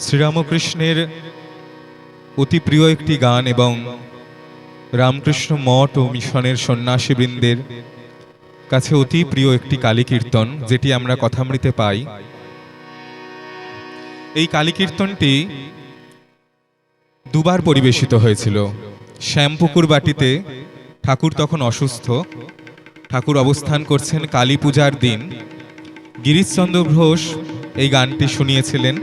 শ্রীরামকৃষ্ণের অতি প্রিয় একটি গান এবং রামকৃষ্ণ মঠ ও মিশনের সন্ন্যাসীবৃন্দের কাছে অতি প্রিয় একটি কালী কীর্তন, যেটি আমরা কথামৃতে পাই। এই কালী কীর্তনটি দুবার পরিবেশিত হয়েছিল। শ্যামপুকুর বাটিতে ঠাকুর তখন অসুস্থ, ঠাকুর অবস্থান করছেন কালী পূজার দিন। গিরিশচন্দ্র ঘোষ এই গানটি শুনিয়েছিলেন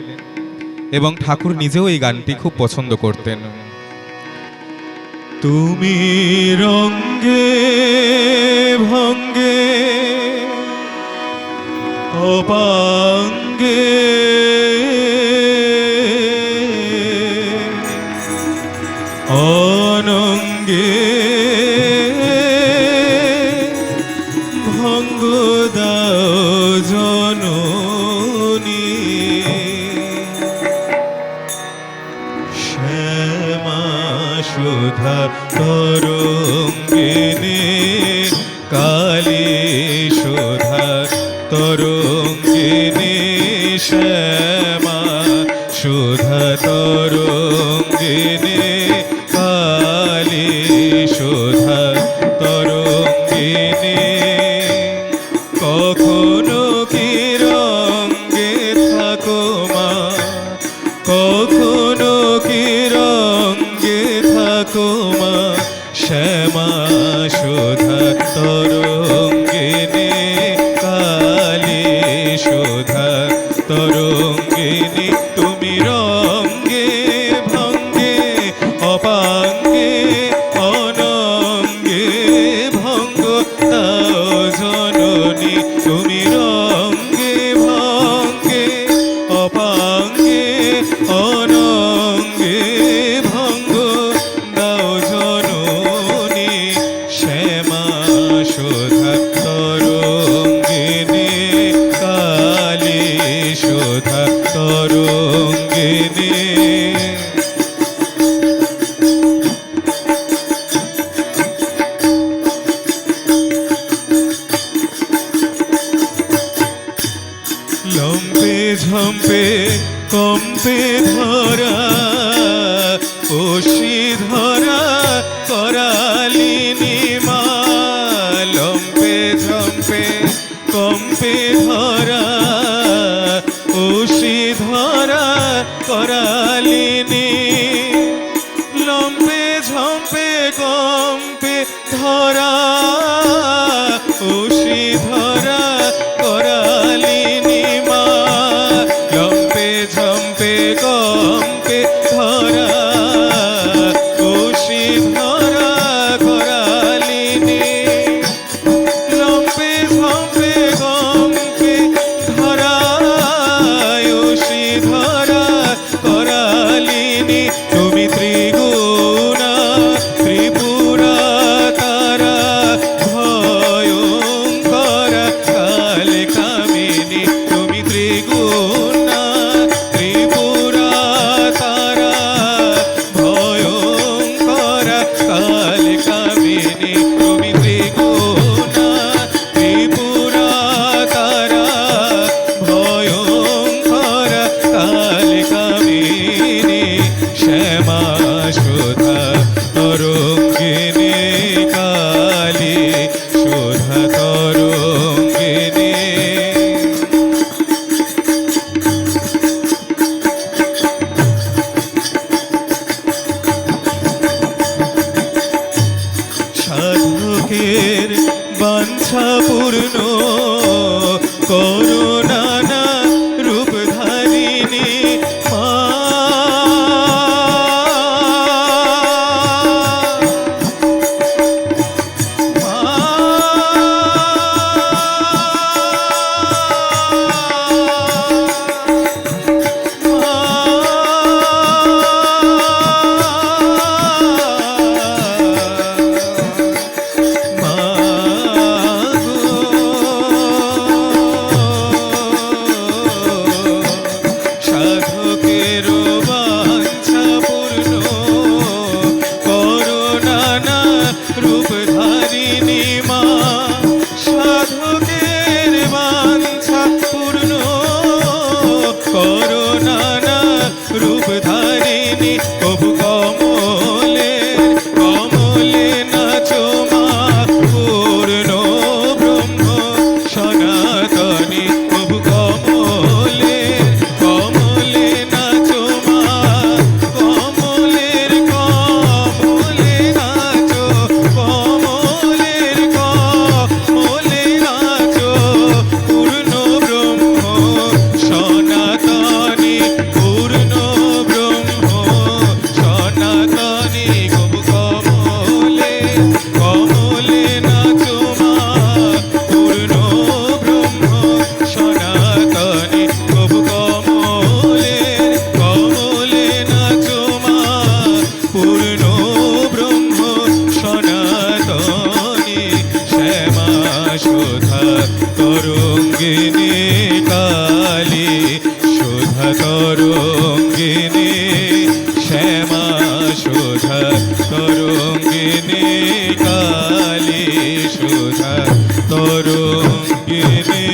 এবং ঠাকুর নিজেও এই গানটি খুব পছন্দ করতেন। তুমি রঙ্গে ভঙ্গে অপাঙ্গে অনঙ্গে ভঙ্গ দাও জননী, শ্যামা সুধা তরঙ্গিনী কালী সুধা তরঙ্গিনী, শ্যামা সুধা তরঙ্গিনী কালী সুধা তরঙ্গিনী। কখনো কি রঙ্গে থাকো মা, কখনো কি রঙ্গে থাকো মা, শ্যামা সুধা তরঙ্গিনী কালী সুধা তরঙ্গিনী। তুমি রঙ্গে ভঙ্গে অপাঙ্গে অনঙ্গে ভঙ্গ দাও জননী, তুমি রঙ্গে ভঙ্গে অপাঙ্গে অনঙ্গে ভঙ্গ দাও জননী, শ্যামা সুধা তরঙ্গিনী কালী সুধা তরঙ্গিনী। লম্পে ঝম্পে কম্পে ধরা ওষি ধরা করালিনী মা, লম্পে ঝম্পে কম্পে ধরা ওষি ধরা করালিনী, লম্পে ঝম্পে কম্পে ধরা ওষি ধরা করালিনী মা, লম্পে ঝম্পে কম্পে ধরা ওষি ধরা করালিনী, লম্পে ঝম্পে কম্পে ধরা ওষি ধরা করালিনী। তুমি ত্রিগুণা ত্রিপুরা তারা ভয়ঙ্করা কালে কামিনী, তুমি ত্রিগুণা ত্রিপুরা তারা ভয়ঙ্করা কালে কামিনী, তুমি ত্রিগুণা ত্রিপুরা তারা ভয়ঙ্করা কালে কামিনী, শ্যামা সুধা তরঙ্গিনী কালী সুধা তরঙ্গিনী। সাধকের বাঞ্ছা পূর্ণ করো নানা রূপধারিণী মা, সনাতনী প্রভু কমলের কমলে নাচো মা পূর্ণ ব্রহ্ম সনাতনী প্রভু কমলের কমলে নাচো মা কমলের কমলে নাচো কমলের কমলে নাচো পূর্ণ ব্রহ্ম সনাতনী পূর্ণ ব্রহ্ম সনাতনী প্রভু কমলে কমলে নাচো মা পূর্ণ ব্রহ্ম সনাতনী প্রভু কমলের কমলে নাচো মা পূর্ণ ব্রহ্ম সনাতনী শ্যামা শোধা তরঙ্গিনী কালী শোধা তরঙ্গিনী শ্যামা শোধা তরঙ্গিনী কালী শোধা তরঙ্গিনী